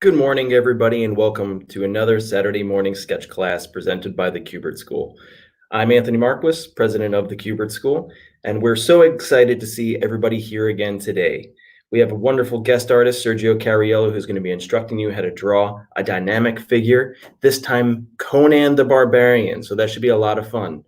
Good morning, everybody, and welcome to another Saturday morning sketch class presented by the Kubert School. I'm Anthony Marquis, president of the Kubert School, and we're so excited to see everybody here again today. We have a wonderful guest artist, Sergio Cariello, who's going to be instructing you how to draw a dynamic figure, this time Conan the Barbarian, so that should be a lot of fun.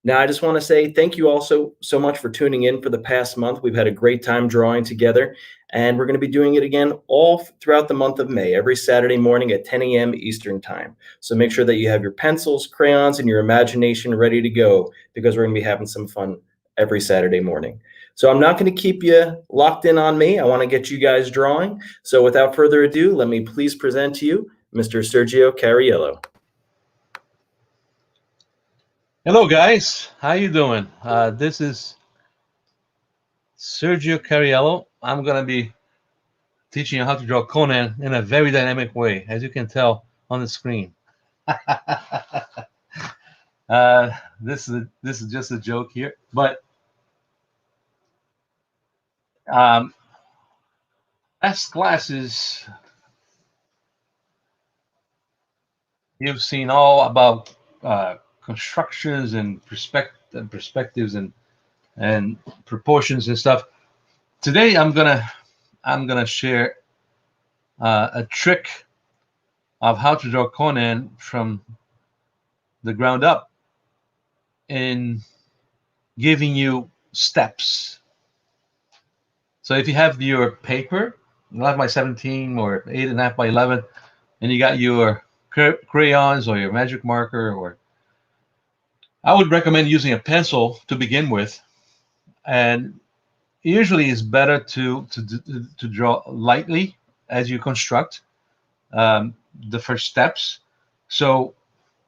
Now, I just want to say thank you all so much for tuning in for the past month. We've had a great time drawing together, and we're going to be doing it again all throughout the month of May, every Saturday morning at 10 a.m. Eastern Time. So make sure that you have your pencils, crayons, and your imagination ready to go because we're going to be having some fun every Saturday morning. So I'm not going to keep you locked in on me. I want to get you guys drawing. So without further ado, let me please present to you Mr. Sergio Cariello. Hello guys, how you doing? This is Sergio Cariello. I'm gonna be teaching you how to draw Conan in a very dynamic way, as you can tell on the screen. This is just a joke here, but last classes you've seen all about constructions and perspectives and proportions and stuff. Today I'm gonna share a trick of how to draw Conan from the ground up in giving you steps. So if you have your paper, 11 by 17 or 8.5 by 11, and you got your crayons or your magic marker, or I would recommend using a pencil to begin with. And usually it's better to draw lightly as you construct the first steps. So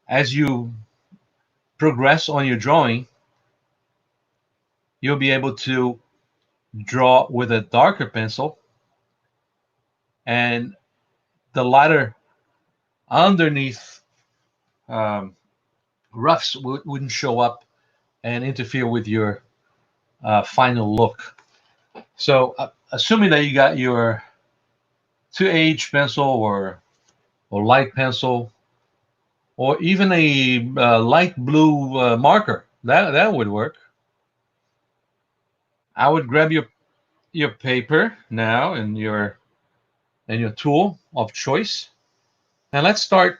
as you progress on your drawing, you'll be able to draw with a darker pencil, and the lighter underneath roughs wouldn't show up and interfere with your final look. So assuming that you got your 2H pencil or light pencil, or even a light blue marker, that would work. I would grab your paper now and your tool of choice, and let's start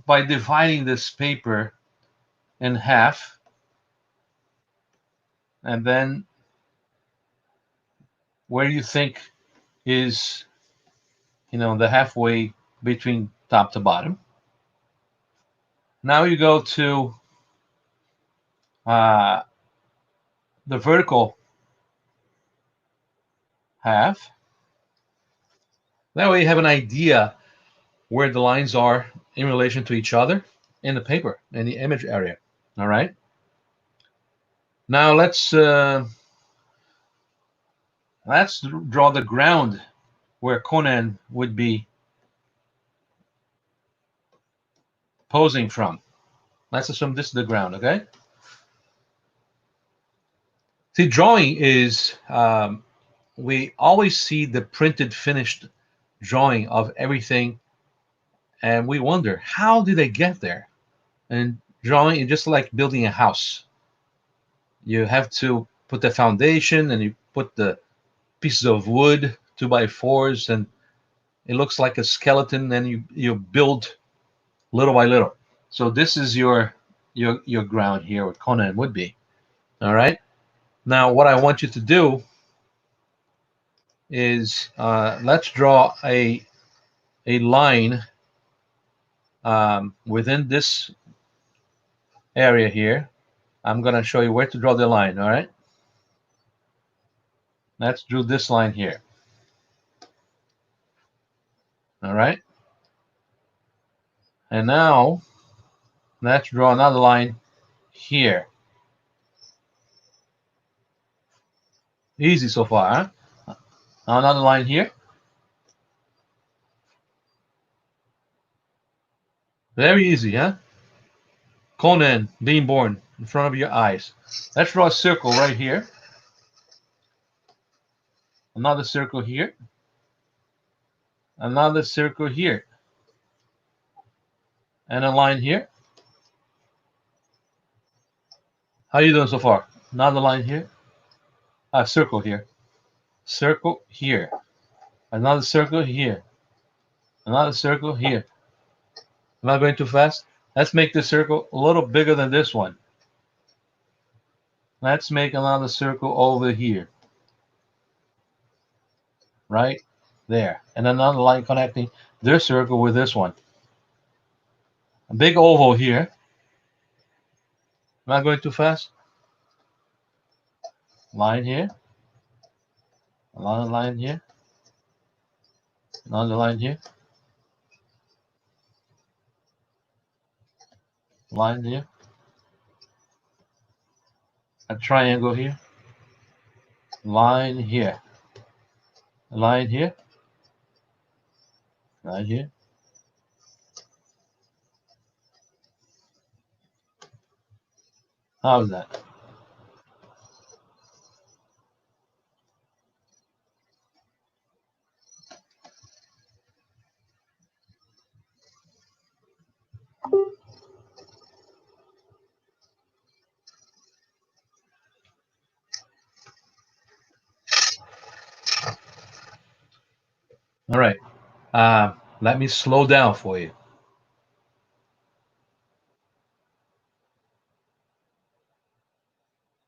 by dividing this paper in half, and then where you think is the halfway between top to bottom. Now you go to the vertical half. That way you have an idea where the lines are in relation to each other in the paper, in the image area. All right. Now let's draw the ground where Conan would be posing from. Let's assume this is the ground, okay? See, drawing is, we always see the printed, finished drawing of everything, and we wonder, how did they get there? And drawing is just like building a house. You have to put the foundation, and you put the pieces of wood, 2x4s, and it looks like a skeleton, and you build little by little. So this is your ground here, where Conan would be. All right. Now what I want you to do is let's draw a line within this area here. I'm going to show you where to draw the line. All right. Let's draw this line here. All right. And now let's draw another line here. Easy so far, huh? Now another line here. Very easy, huh? Conan being born in front of your eyes. Let's draw a circle right here. Another circle here. another circle here, and a line here. How you doing so far? Another line here, a circle here, another circle here, another circle here. Am I going too fast? Let's make this circle a little bigger than this one. Let's make another circle over here. Right there. And another line connecting this circle with this one. A big oval here. Am I going too fast? Line here. Another line here. Another line here. Line here. A triangle here. Line here. A line here. Line here. How's that? All right. Let me slow down for you.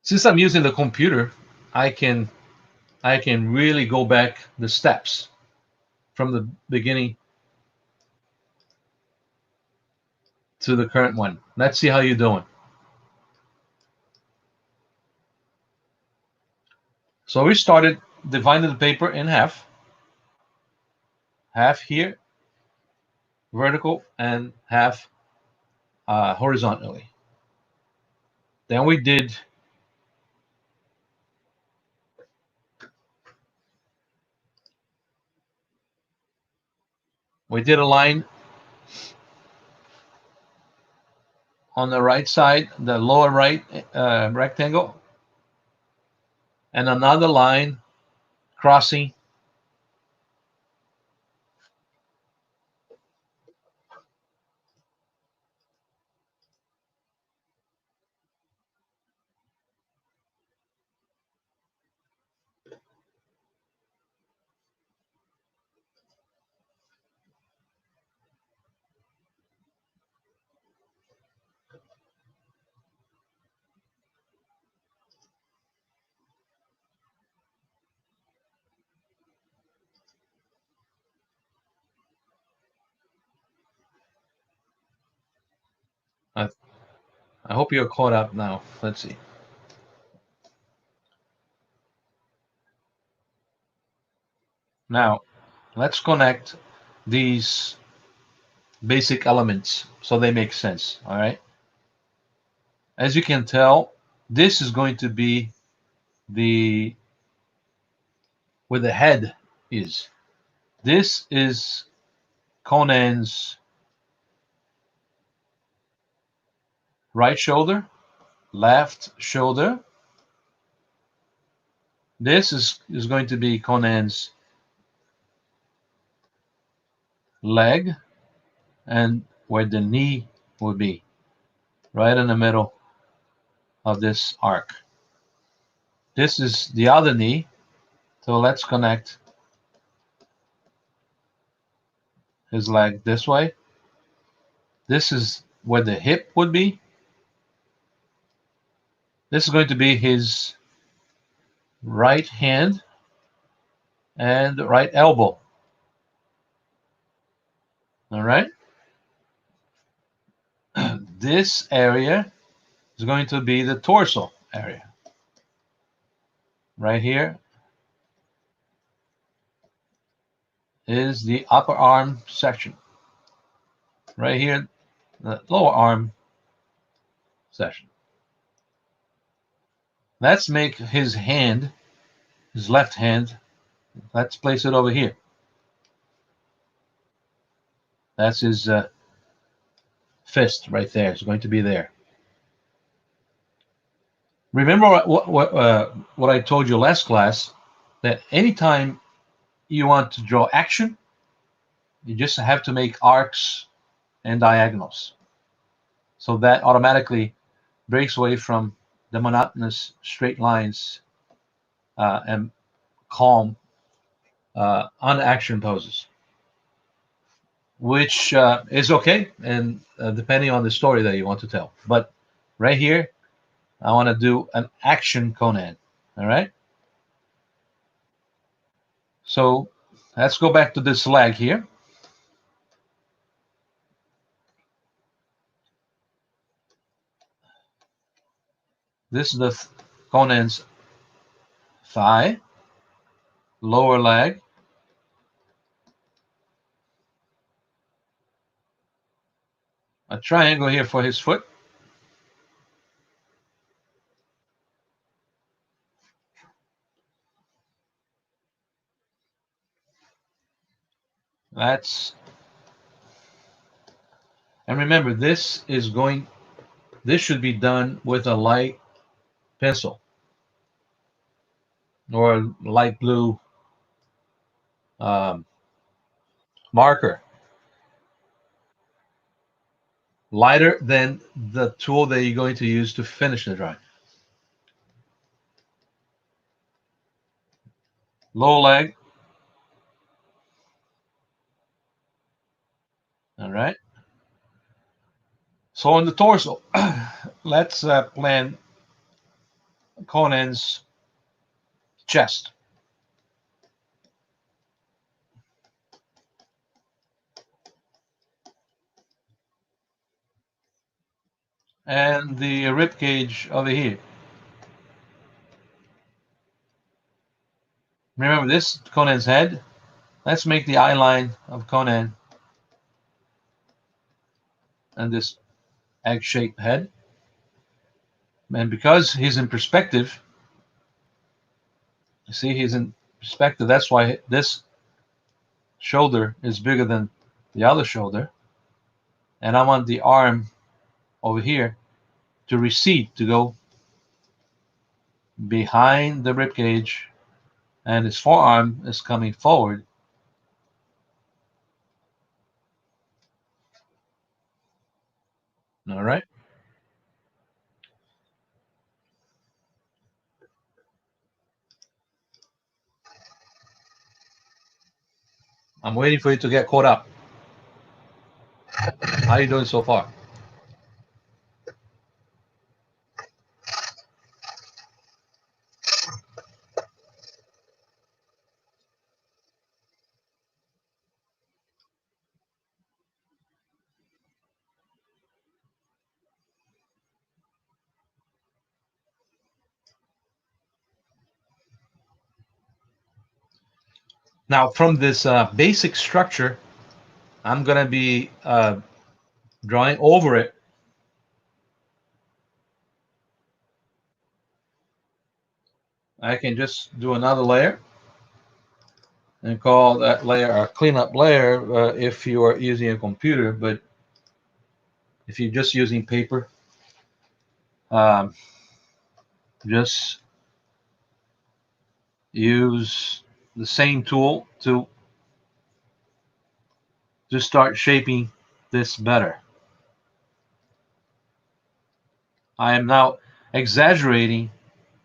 Since I'm using the computer, I can really go back the steps from the beginning to the current one. Let's see how you're doing. So we started dividing the paper in half. Half here, vertical, and half horizontally. Then we did a line on the right side, the lower right rectangle, and another line crossing I hope you're caught up now. Let's see. Now, let's connect these basic elements so they make sense, all right? As you can tell, this is going to be where the head is. This is Conan's right shoulder, left shoulder. This is going to be Conan's leg, and where the knee will be, right in the middle of this arc. This is the other knee, so let's connect his leg this way. This is where the hip would be. This is going to be his right hand and right elbow. All right. This area is going to be the torso area. Right here is the upper arm section. Right here, the lower arm section. Let's make his hand, his left hand, let's place it over here. That's his fist right there. It's going to be there. Remember what I told you last class, that anytime you want to draw action, You just have to make arcs and diagonals. So that automatically breaks away from the monotonous straight lines and calm on-action poses, which is okay, and depending on the story that you want to tell. But right here, I want to do an action Conan. All right. So let's go back to this leg here. This is the Conan's thigh, lower leg. A triangle here for his foot. That's, and remember, this should be done with a light pencil or a light blue um, marker, lighter than the tool that you're going to use to finish the drawing. Lower leg. All right. So on the torso, let's plan Conan's chest. And the rib cage over here. Remember this, Conan's head. Let's make the eye line of Conan and this egg-shaped head. And because he's in perspective, you see he's in perspective, that's why this shoulder is bigger than the other shoulder. And I want the arm over here to recede, to go behind the rib cage, and his forearm is coming forward. All right. I'm waiting for you to get caught up. How are you doing so far? Now, from this basic structure, I'm going to be drawing over it. I can just do another layer and call that layer a cleanup layer if you are using a computer. But if you're just using paper, um, just use the same tool to start shaping this better. I am now exaggerating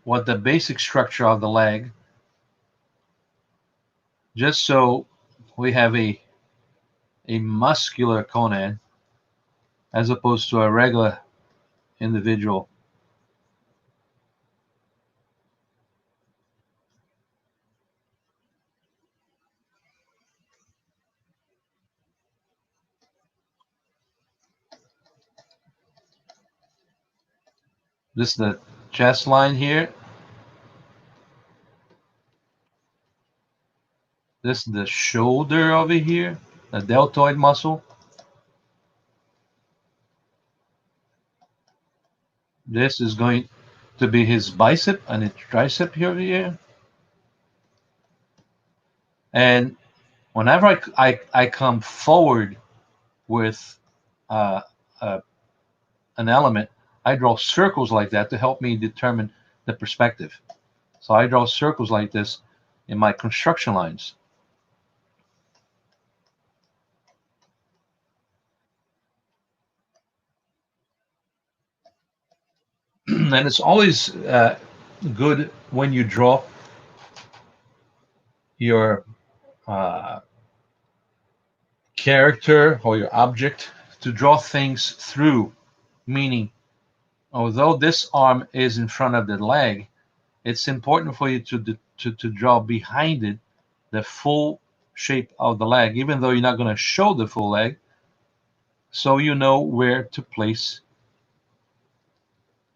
what the basic structure of the leg, just so we have a muscular Conan as opposed to a regular individual. This is the chest line here. This is the shoulder over here, the deltoid muscle. This is going to be his bicep and his tricep here over here. And whenever I come forward with uh, an element, I draw circles like that to help me determine the perspective. So I draw circles like this in my construction lines. And it's always good when you draw your character or your object to draw things through, meaning although this arm is in front of the leg, it's important for you to draw behind it the full shape of the leg, even though you're not going to show the full leg, so you know where to place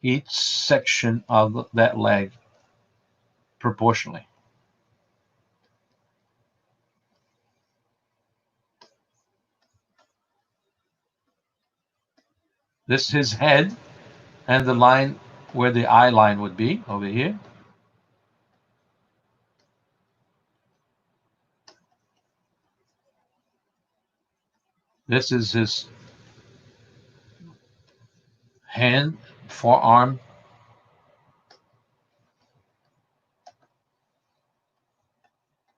each section of that leg proportionally. This is his head and the line where the eye line would be over here. This is his hand, forearm.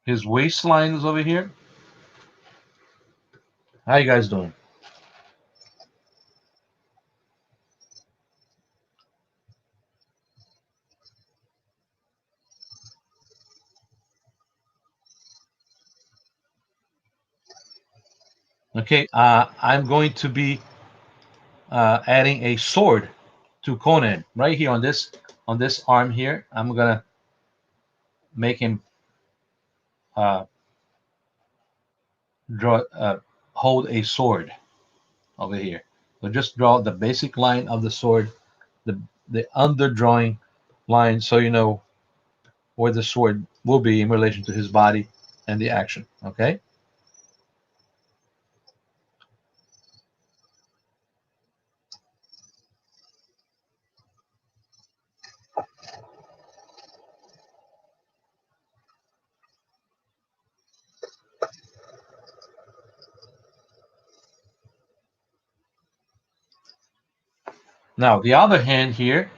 His waistline is over here. How you guys doing? Okay, I'm going to be adding a sword to Conan right here on this arm here. I'm gonna make him draw hold a sword over here. So just draw the basic line of the sword, the underdrawing line, so you know where the sword will be in relation to his body and the action. Okay. Now the other hand here,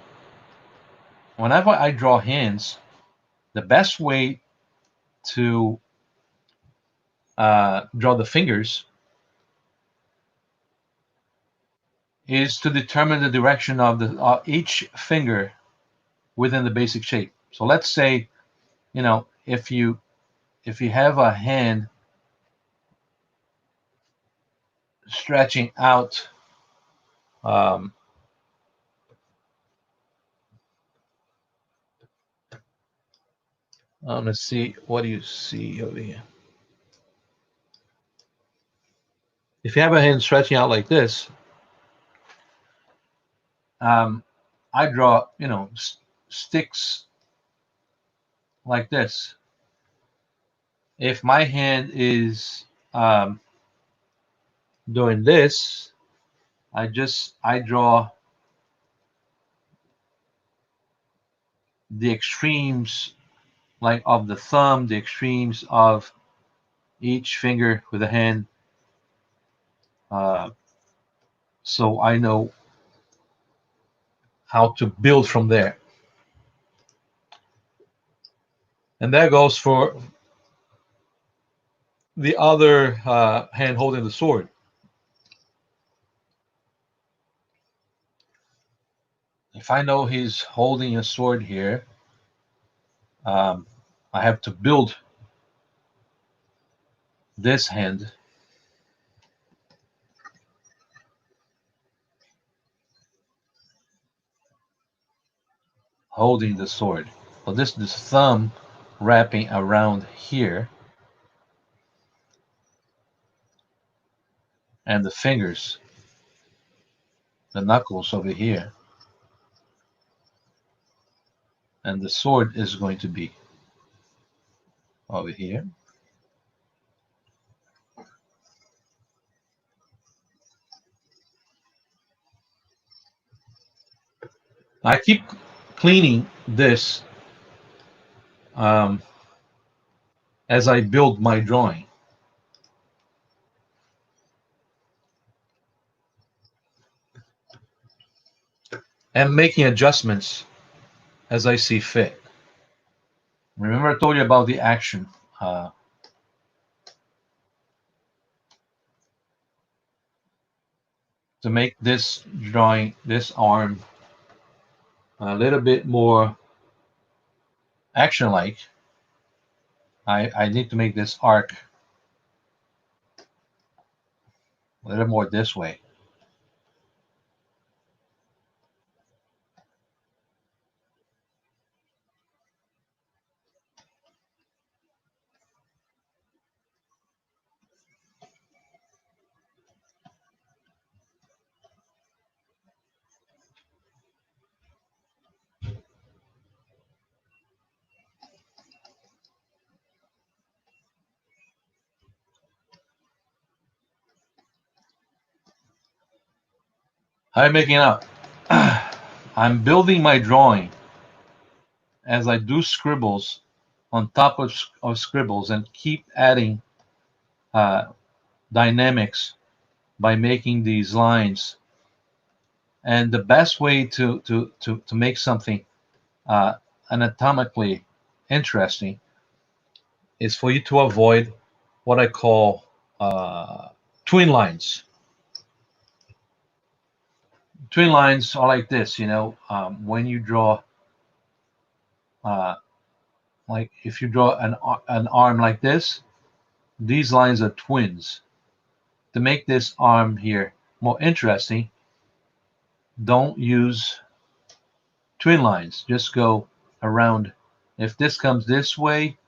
whenever I draw hands, the best way to draw the fingers is to determine the direction of the each finger within the basic shape. So let's say, if you have a hand stretching out, um, let's see, what do you see over here? If you have a hand stretching out like this, I draw, sticks like this. If my hand is doing this, I draw the extremes, like of the thumb, the extremes of each finger with a hand, so I know how to build from there. And that goes for the other hand holding the sword. If I know he's holding a sword here, I have to build this hand holding the sword. So this thumb wrapping around here, and the fingers, the knuckles over here, and the sword is going to be over here. I keep cleaning this as I build my drawing. And making adjustments as I see fit. Remember I told you about the action. To make this drawing, this arm a little bit more action-like, I need to make this arc a little more this way. How am I making out? I'm building my drawing as I do scribbles on top of scribbles and keep adding uh, dynamics by making these lines. And the best way to make something uh, anatomically interesting is for you to avoid what I call twin lines. Twin lines are like this, when you draw, uh, like if you draw an arm like this, these lines are twins. To make this arm here more interesting, don't use twin lines. Just go around. If this comes this way,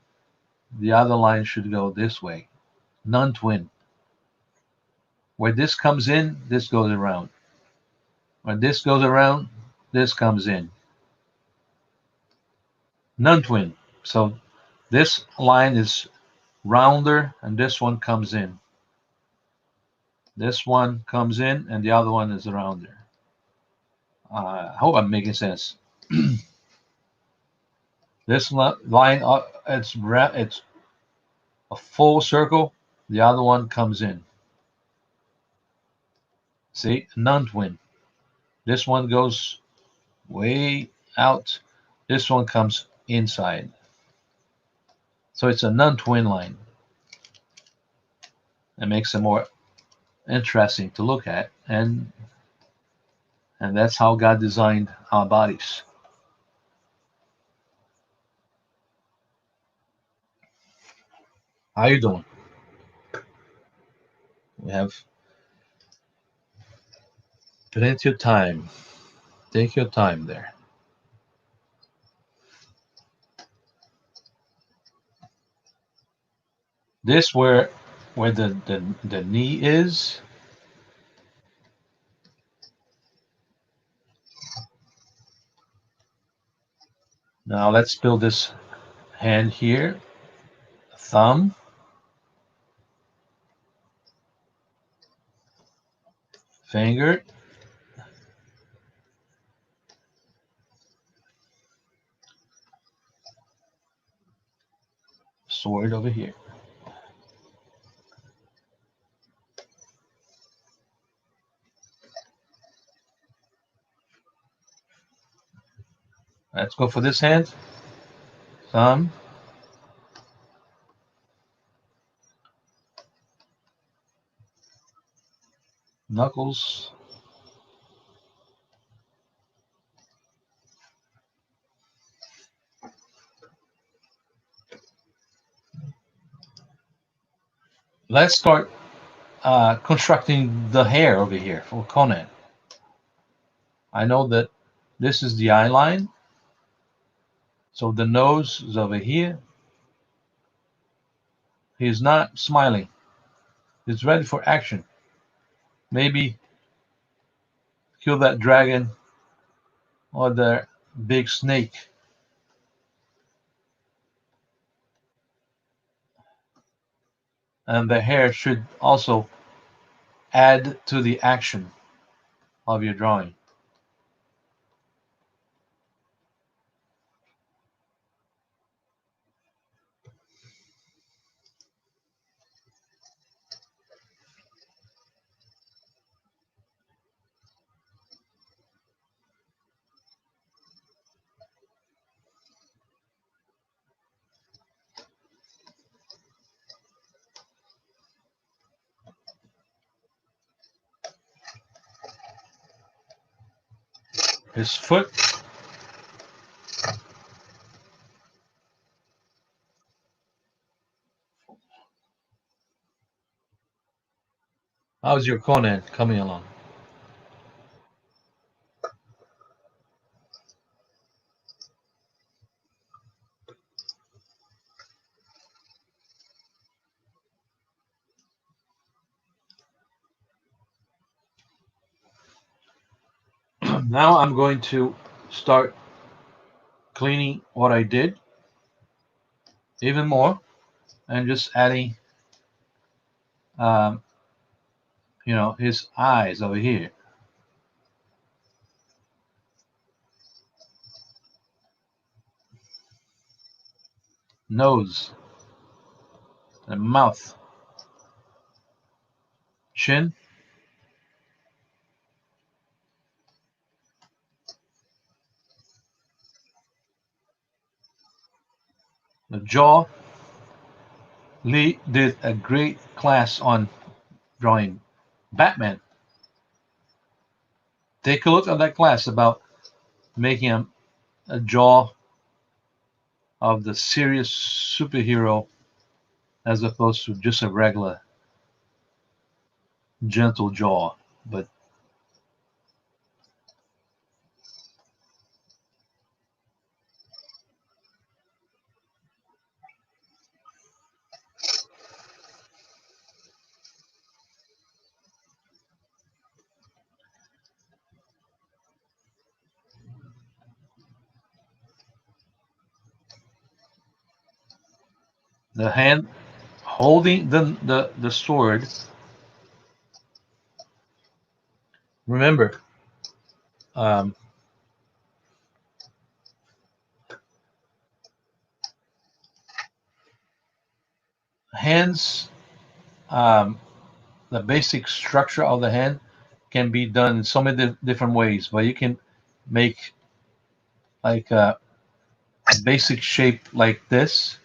the other line should go this way. Non-twin. Where this comes in, this goes around. When this goes around, this comes in. Non-twin. So this line is rounder and this one comes in. This one comes in and the other one is rounder. I hope I'm making sense. This line, it's a full circle. The other one comes in. See, non-twin. This one goes way out. This one comes inside. So it's a non-twin line. It makes it more interesting to look at, and that's how God designed our bodies. How you doing? We have plenty of time. Take your time there. This where the knee is. Now let's build this hand here. Thumb. Finger. Sword over here. Let's go for this hand. Thumb. Knuckles. Let's start constructing the hair over here for Conan. I know that this is the eye line. So the nose is over here. He's not smiling. He's ready for action. Maybe kill that dragon or the big snake. And the hair should also add to the action of your drawing. His foot How's your Conan coming along? Now I'm going to start cleaning what I did even more and just adding, um, his eyes over here, nose, and mouth, chin, the jaw. Lee did a great class on drawing Batman. Take a look at that class about making a jaw of the serious superhero as opposed to just a regular gentle jaw. But the hand holding the sword, remember, um, hands, um, the basic structure of the hand can be done in so many different ways, but you can make like a basic shape like this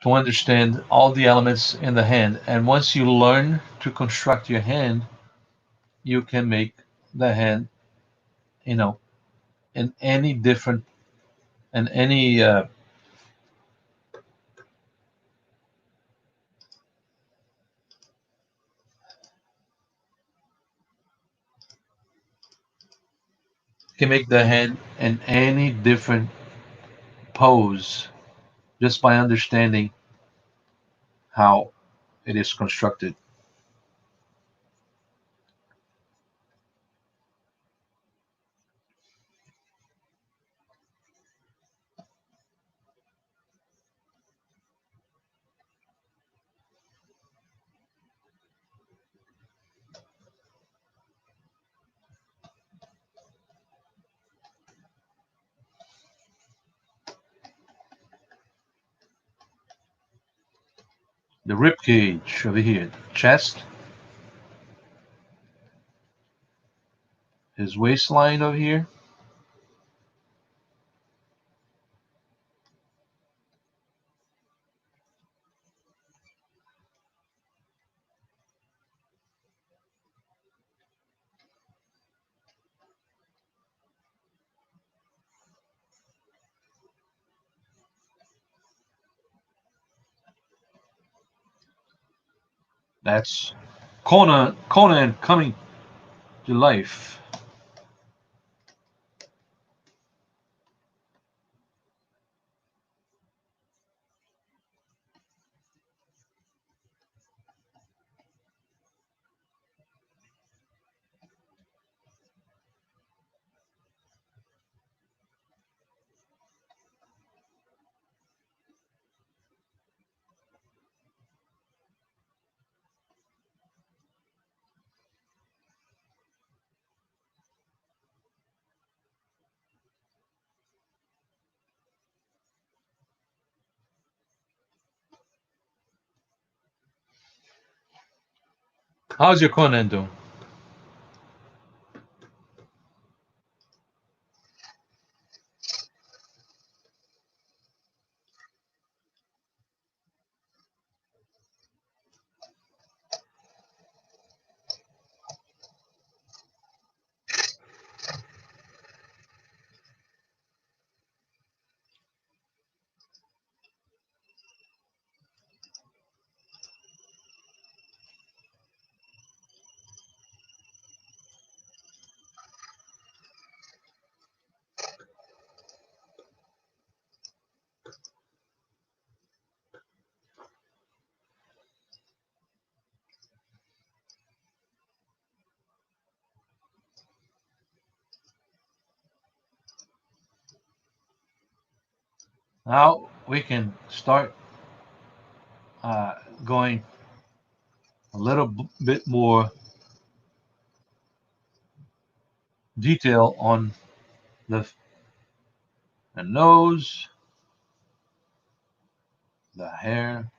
to understand all the elements in the hand. And once you learn to construct your hand, you can make the hand, you know, in any different and any can make the hand in any different pose just by understanding how it is constructed. The rib cage over here, chest, his waistline over here. That's Conan coming to life. How's your Conan doing? Now we can start uh, going a little bit more detail on the, the nose, the hair.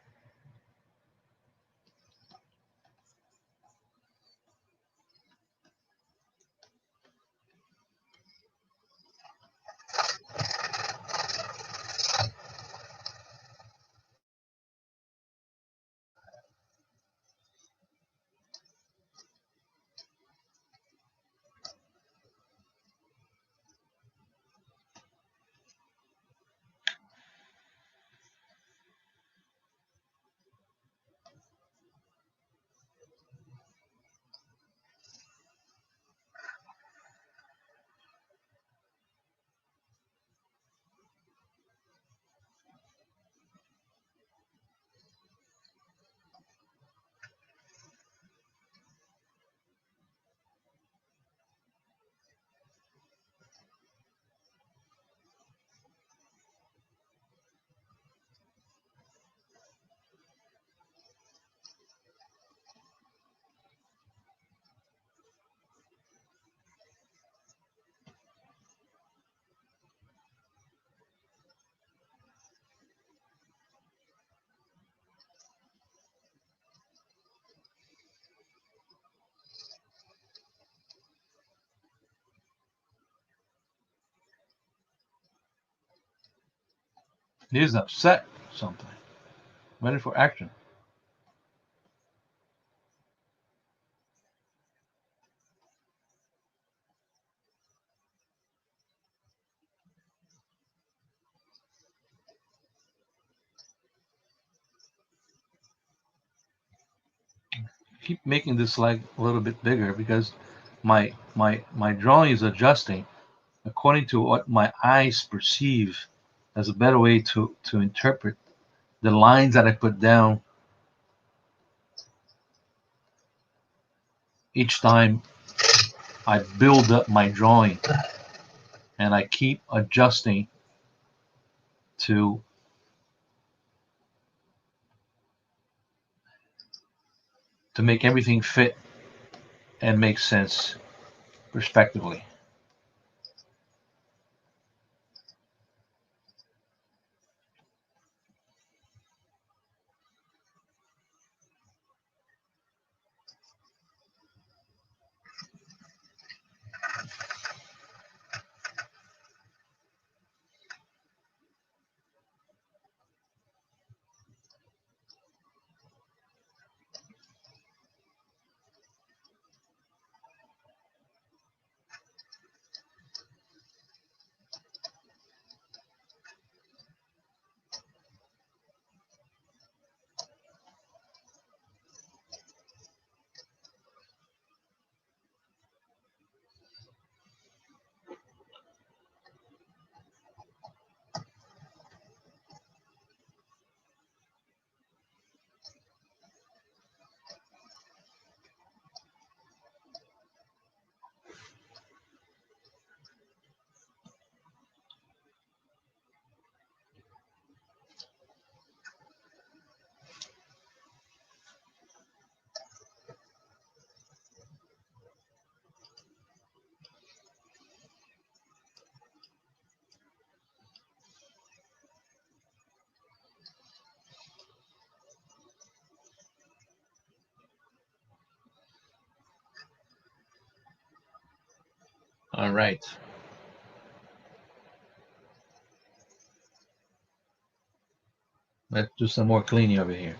He's upset or something. Ready for action. Keep making this leg a little bit bigger because my drawing is adjusting according to what my eyes perceive as a better way to interpret the lines that I put down each time I build up my drawing, and I keep adjusting to make everything fit and make sense respectively. All right. Let's do some more cleaning over here.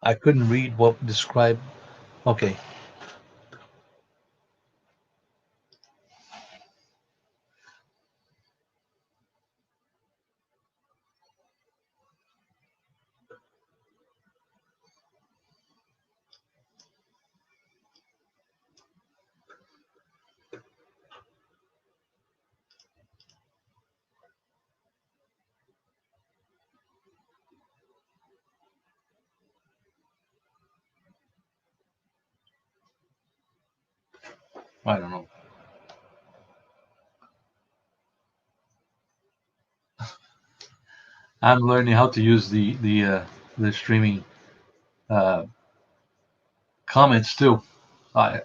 I couldn't read what described. Okay. I don't know. I'm learning how to use the streaming uh, comments too. I,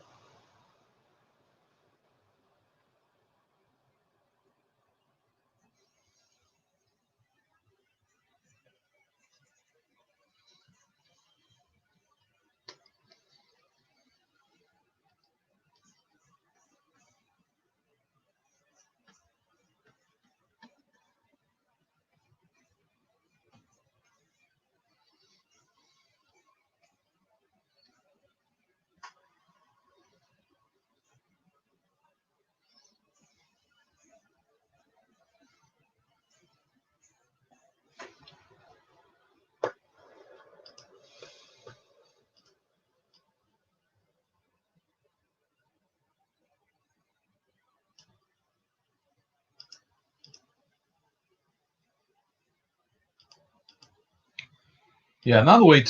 yeah, another way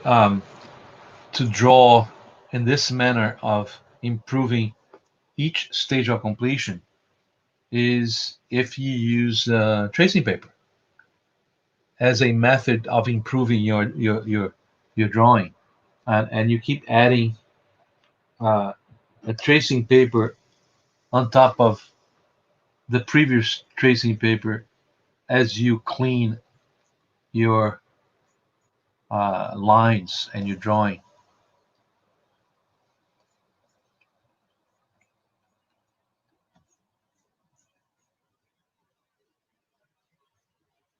um, to draw in this manner of improving each stage of completion is if you use tracing paper as a method of improving your drawing, and you keep adding uh, a tracing paper on top of the previous tracing paper as you clean your lines and your drawing.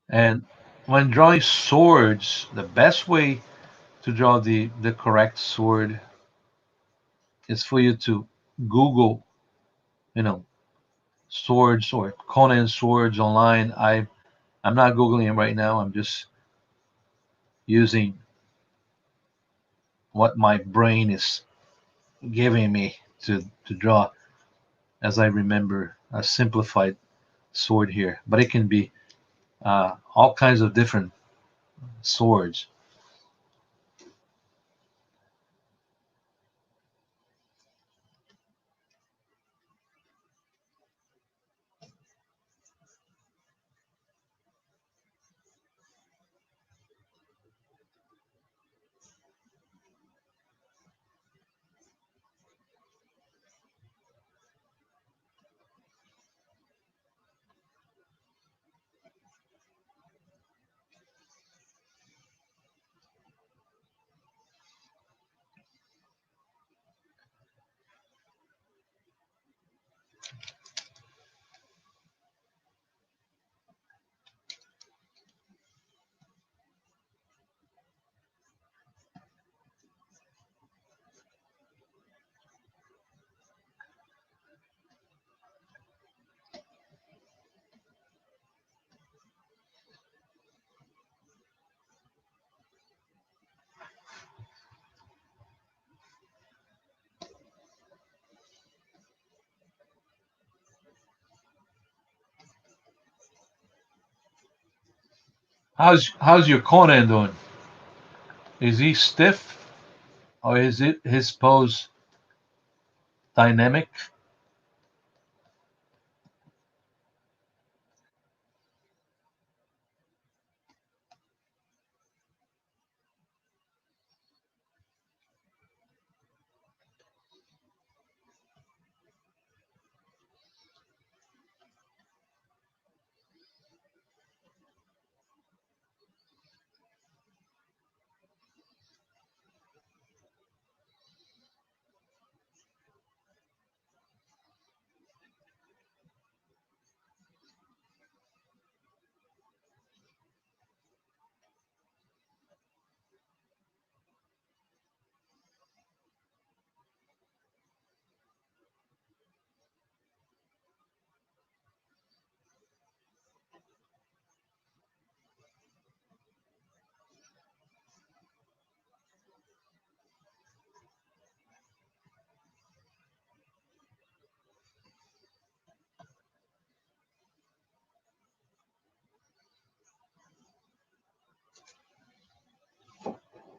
And when drawing swords, the best way to draw the correct sword is for you to Google, you know, swords or Conan swords online. I'm not Googling it right now. I'm just using what my brain is giving me to draw as I remember a simplified sword here. But it can be all kinds of different swords. How's your Conan doing? Is he stiff or is it his pose dynamic?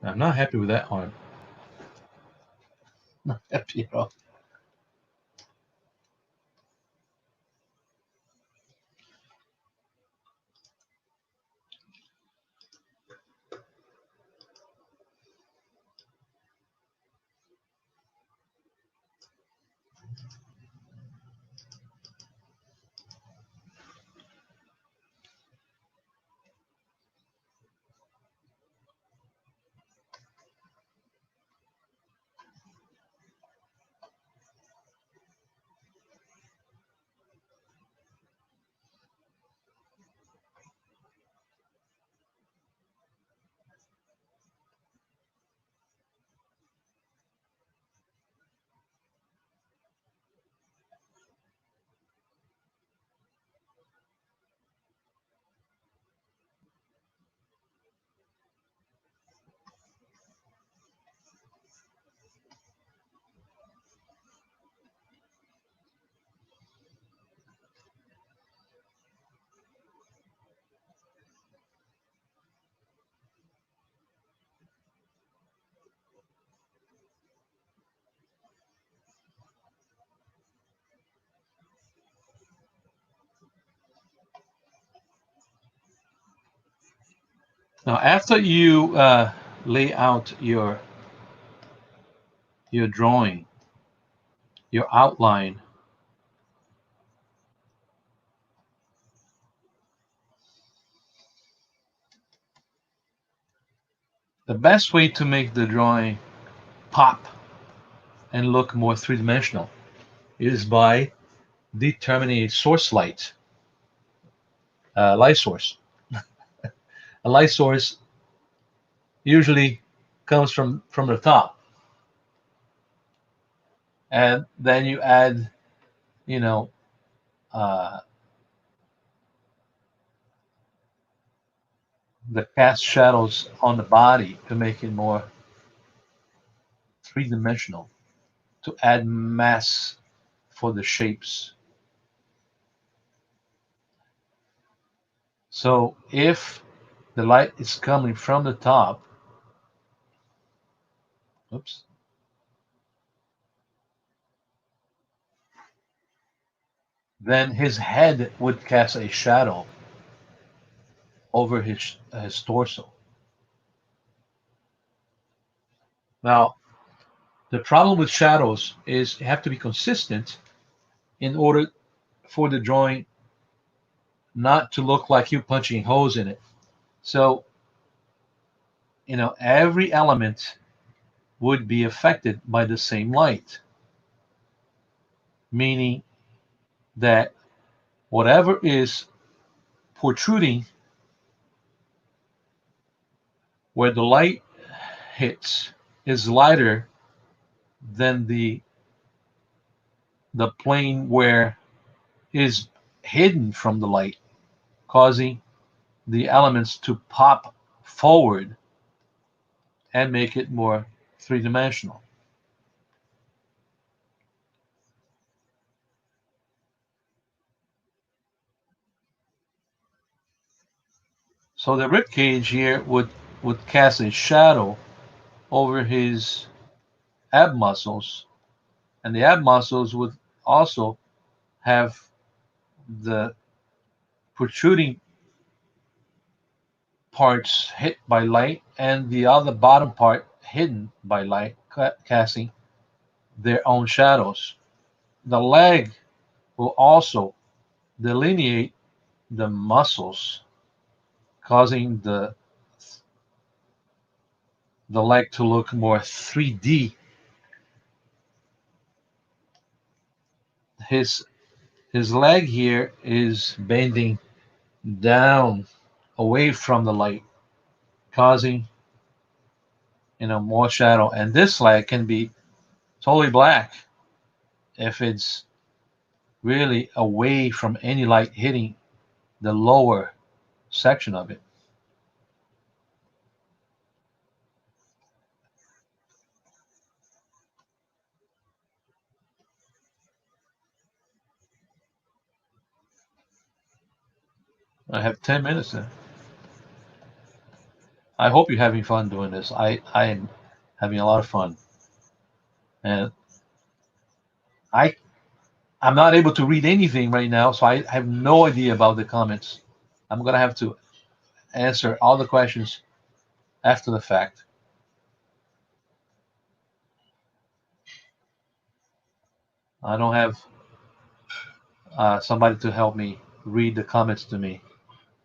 I'm not happy with that one. Not happy at all. Now, after you lay out your drawing, your outline, the best way to make the drawing pop and look more three-dimensional is by determining a source light source. A light source usually comes from the top, and then you add, you know, uh, the cast shadows on the body to make it more three-dimensional, to add mass for the shapes. So if the light is coming from the top, oops, then his head would cast a shadow over his torso. Now, the problem with shadows is you have to be consistent in order for the drawing not to look like you punching holes in it. So, every element would be affected by the same light, meaning that whatever is protruding where the light hits is lighter than the plane where is hidden from the light, causing the elements to pop forward and make it more three-dimensional. So the rib cage here would cast a shadow over his ab muscles, and the ab muscles would also have the protruding parts hit by light and the other bottom part hidden by light, casting their own shadows. The leg will also delineate the muscles, causing the leg to look more 3D. His his leg here is bending down away from the light, causing more shadow. And this leg can be totally black if it's really away from any light hitting the lower section of it. I have 10 minutes then. I hope you're having fun doing this. I am having a lot of fun, and I I'm not able to read anything right now, so I have no idea about the comments. I'm gonna have to answer all the questions after the fact. I don't have somebody to help me read the comments to me.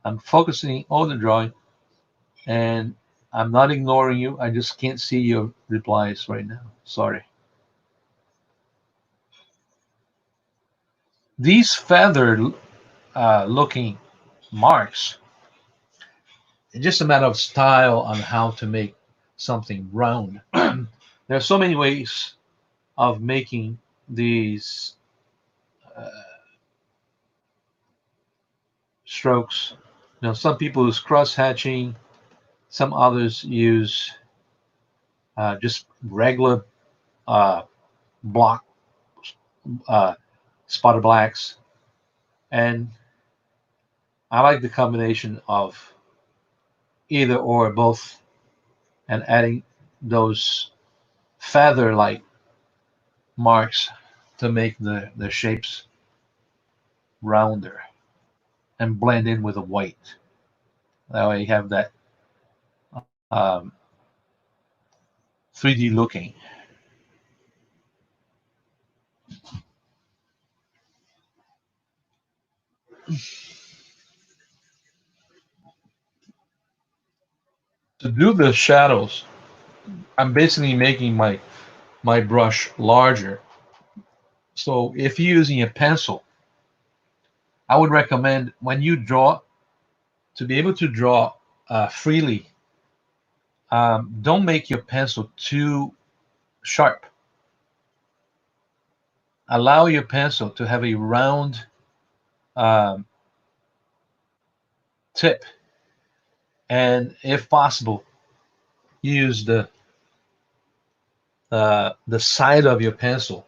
I'm focusing on the drawing, and I'm not ignoring you. I just can't see your replies right now. Sorry. These feather looking marks, it's just a matter of style on how to make something round. There are so many ways of making these uh, strokes. Some people use cross hatching, some others use just regular uh, block uh, spotted blacks, and I like the combination of either or both, and adding those feather-like marks to make the shapes rounder and blend in with the white. That way you have that um, 3D looking. To do the shadows, I'm basically making my brush larger. So if you're using a pencil, I would recommend when you draw to be able to draw freely. Don't make your pencil too sharp. Allow your pencil to have a round um, tip, and if possible, use the side of your pencil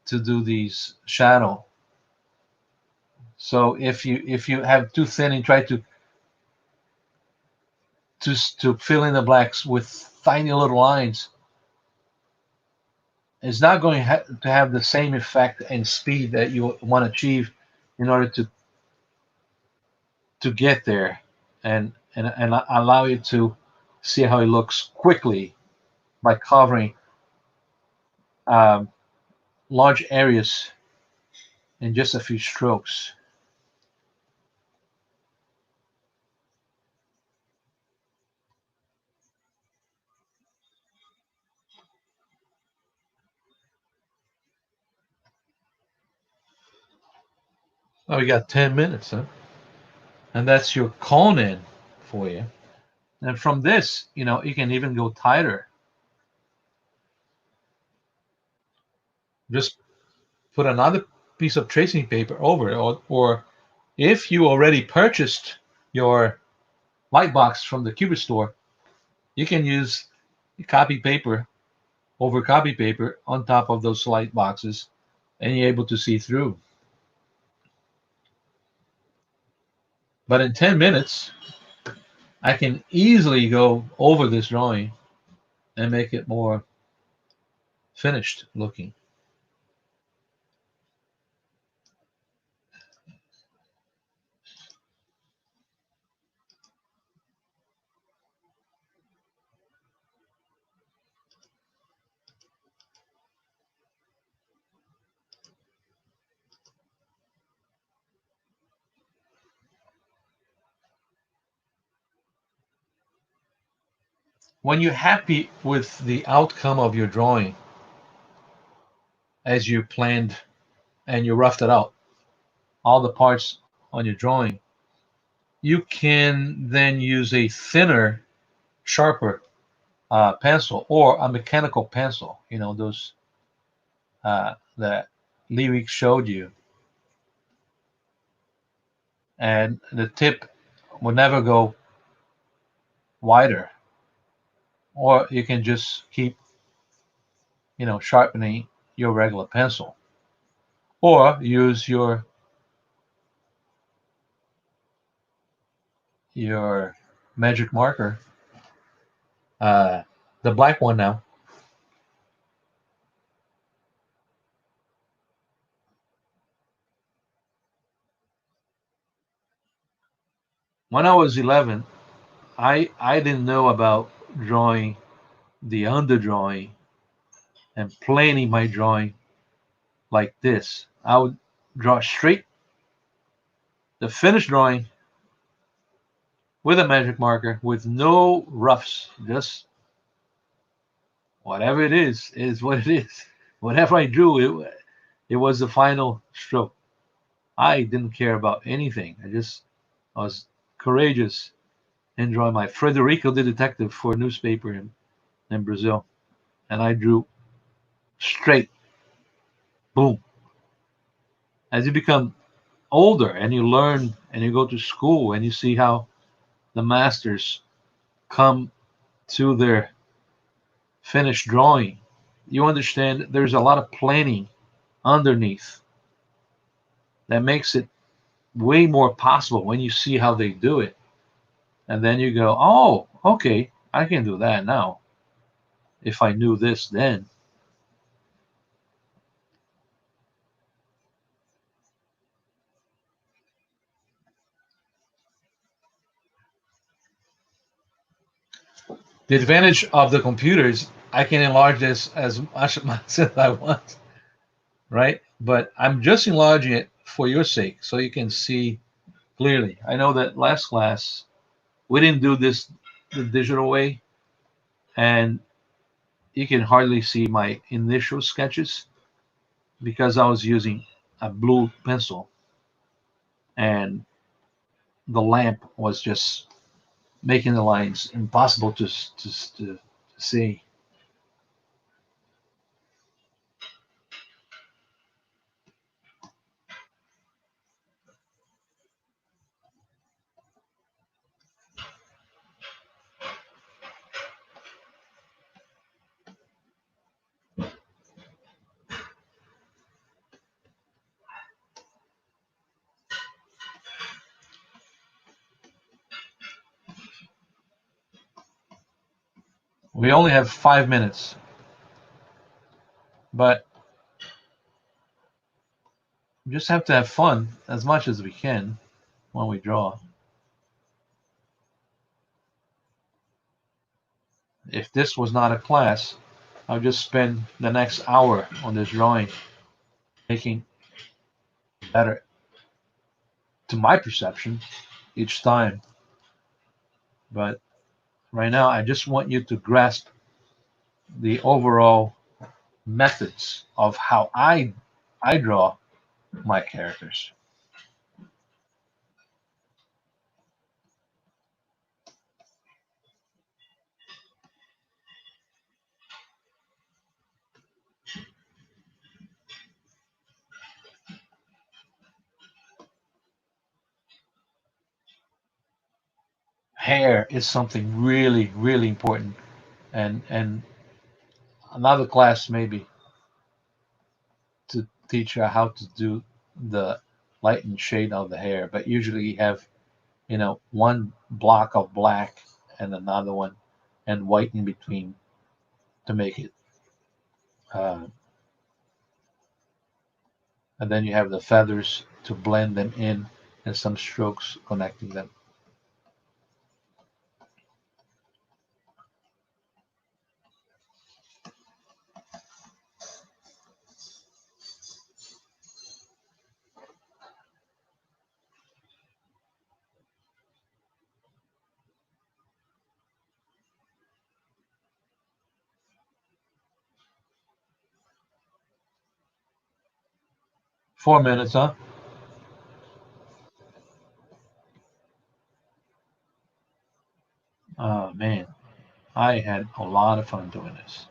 to do these shadow. So if you have too thin and try to fill in the blacks with tiny little lines, it's not going to have the same effect and speed that you want to achieve in order to get there, and allow you to see how it looks quickly by covering um, large areas in just a few strokes. Oh, we got 10 minutes, huh? And that's your Conan for you. And from this, you can even go tighter. Just put another piece of tracing paper over it, or if you already purchased your light box from the Kubert store, you can use copy paper over copy paper on top of those light boxes, and you're able to see through. But in 10 minutes, I can easily go over this drawing and make it more finished looking. When you're happy with the outcome of your drawing as you planned and you roughed it out, all the parts on your drawing, you can then use a thinner, sharper pencil or a mechanical pencil, those that Lee showed you. And the tip will never go wider. Or you can just keep, sharpening your regular pencil. Or use your magic marker uh, the black one now. When I was 11, I didn't know about drawing the underdrawing and planning my drawing like this. I would draw straight the finished drawing with a magic marker with no roughs, just whatever it is what it is. Whatever I drew, it was the final stroke. I didn't care about anything. I was courageous in drawing my Frederico the Detective for a newspaper in Brazil. And I drew straight, boom. As you become older and you learn and you go to school and you see how the masters come to their finished drawing, you understand there's a lot of planning underneath that makes it way more possible when you see how they do it. And then you go, oh, okay, I can do that now if I knew this then. The advantage of the computers, I can enlarge this as much as I want, right? But I'm just enlarging it for your sake so you can see clearly. I know that last class we didn't do this the digital way, and you can hardly see my initial sketches because I was using a blue pencil and the lamp was just making the lines impossible to see. We only have 5 minutes, but we just have to have fun as much as we can when we draw. If this was not a class, I would just spend the next hour on this drawing, making better to my perception each time. But right now, I just want you to grasp the overall methods of how I draw my characters. Hair is something really, really important, and another class maybe to teach you how to do the light and shade of the hair. But usually you have one block of black and another one and white in between to make it. Uh, and then you have the feathers to blend them in and some strokes connecting them. 4 minutes, huh? Oh man, I had a lot of fun doing this.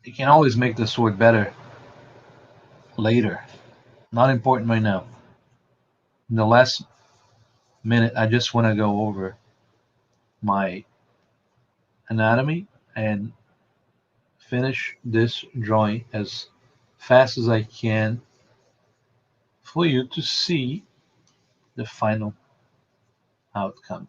You can always make the sword better later. Not important right now. In the last minute, I just want to go over my anatomy and finish this drawing as fast as I can for you to see the final outcome.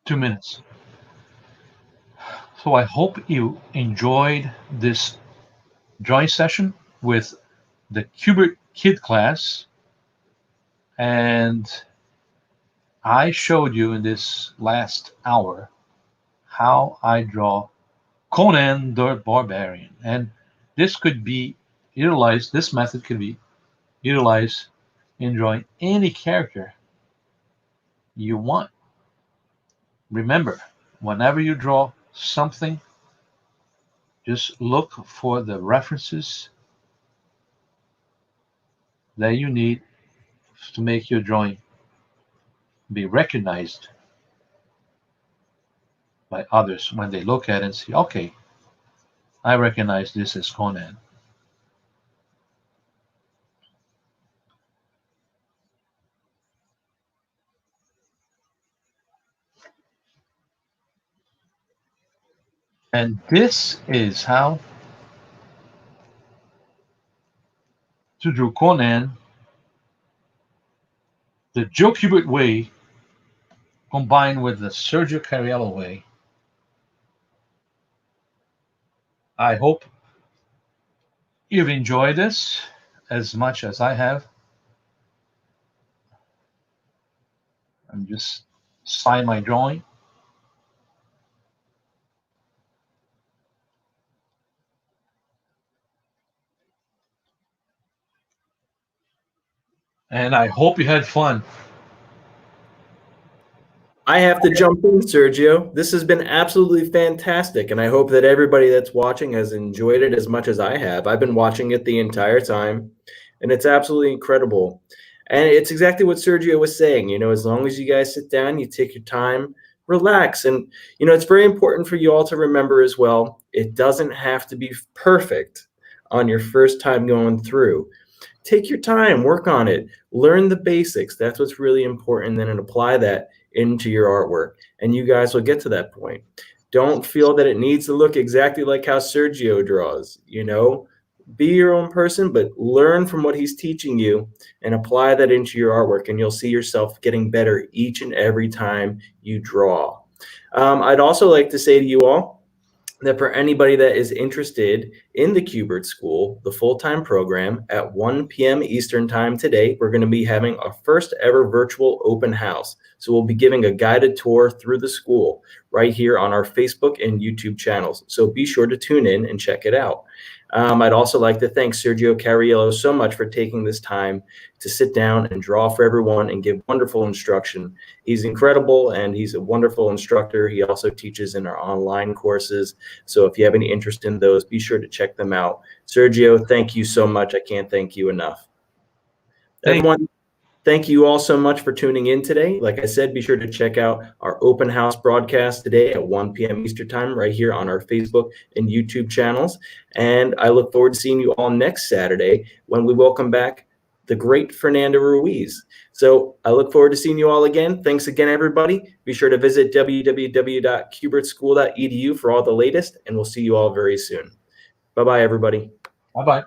Two minutes. So I hope you enjoyed this drawing session with the Kubert Kid class. And I showed you in this last hour how I draw Conan the Barbarian. And this could be utilized, this method could be utilized in drawing any character you want. Remember, whenever you draw something, just look for the references that you need to make your drawing be recognized by others when they look at it and see, okay, I recognize this as Conan. And this is how to draw Conan the Joe Kubert way combined with the Sergio Cariello way. I hope you've enjoyed this as much as I have. I'm just signing my drawing. And I hope you had fun. I have to jump in, Sergio. This has been absolutely fantastic, and I hope that everybody that's watching has enjoyed it as much as I have. I've been watching it the entire time, and it's absolutely incredible. And it's exactly what Sergio was saying. As long as you guys sit down, you take your time, relax. And, it's very important for you all to remember as well, it doesn't have to be perfect on your first time going through. Take your time, work on it, learn the basics. That's what's really important. Then and apply that into your artwork, and you guys will get to that point. Don't feel that it needs to look exactly like how Sergio draws. Be your own person, but learn from what he's teaching you and apply that into your artwork, and you'll see yourself getting better each and every time you draw. I'd also like to say to you all that for anybody that is interested in the Kubert School, the full-time program, at 1 p.m. Eastern Time today, we're going to be having our first ever virtual open house. So we'll be giving a guided tour through the school right here on our Facebook and YouTube channels. So be sure to tune in and check it out. I'd also like to thank Sergio Cariello so much for taking this time to sit down and draw for everyone and give wonderful instruction. He's incredible, and he's a wonderful instructor. He also teaches in our online courses. So if you have any interest in those, be sure to check them out. Sergio, thank you so much. I can't thank you enough. Everyone, thank you all so much for tuning in today. Like I said, be sure to check out our open house broadcast today at 1 p.m. Eastern Time right here on our Facebook and YouTube channels. And I look forward to seeing you all next Saturday when we welcome back the great Fernando Ruiz. So I look forward to seeing you all again. Thanks again, everybody. Be sure to visit www.kubertschool.edu for all the latest, and we'll see you all very soon. Bye-bye, everybody. Bye-bye.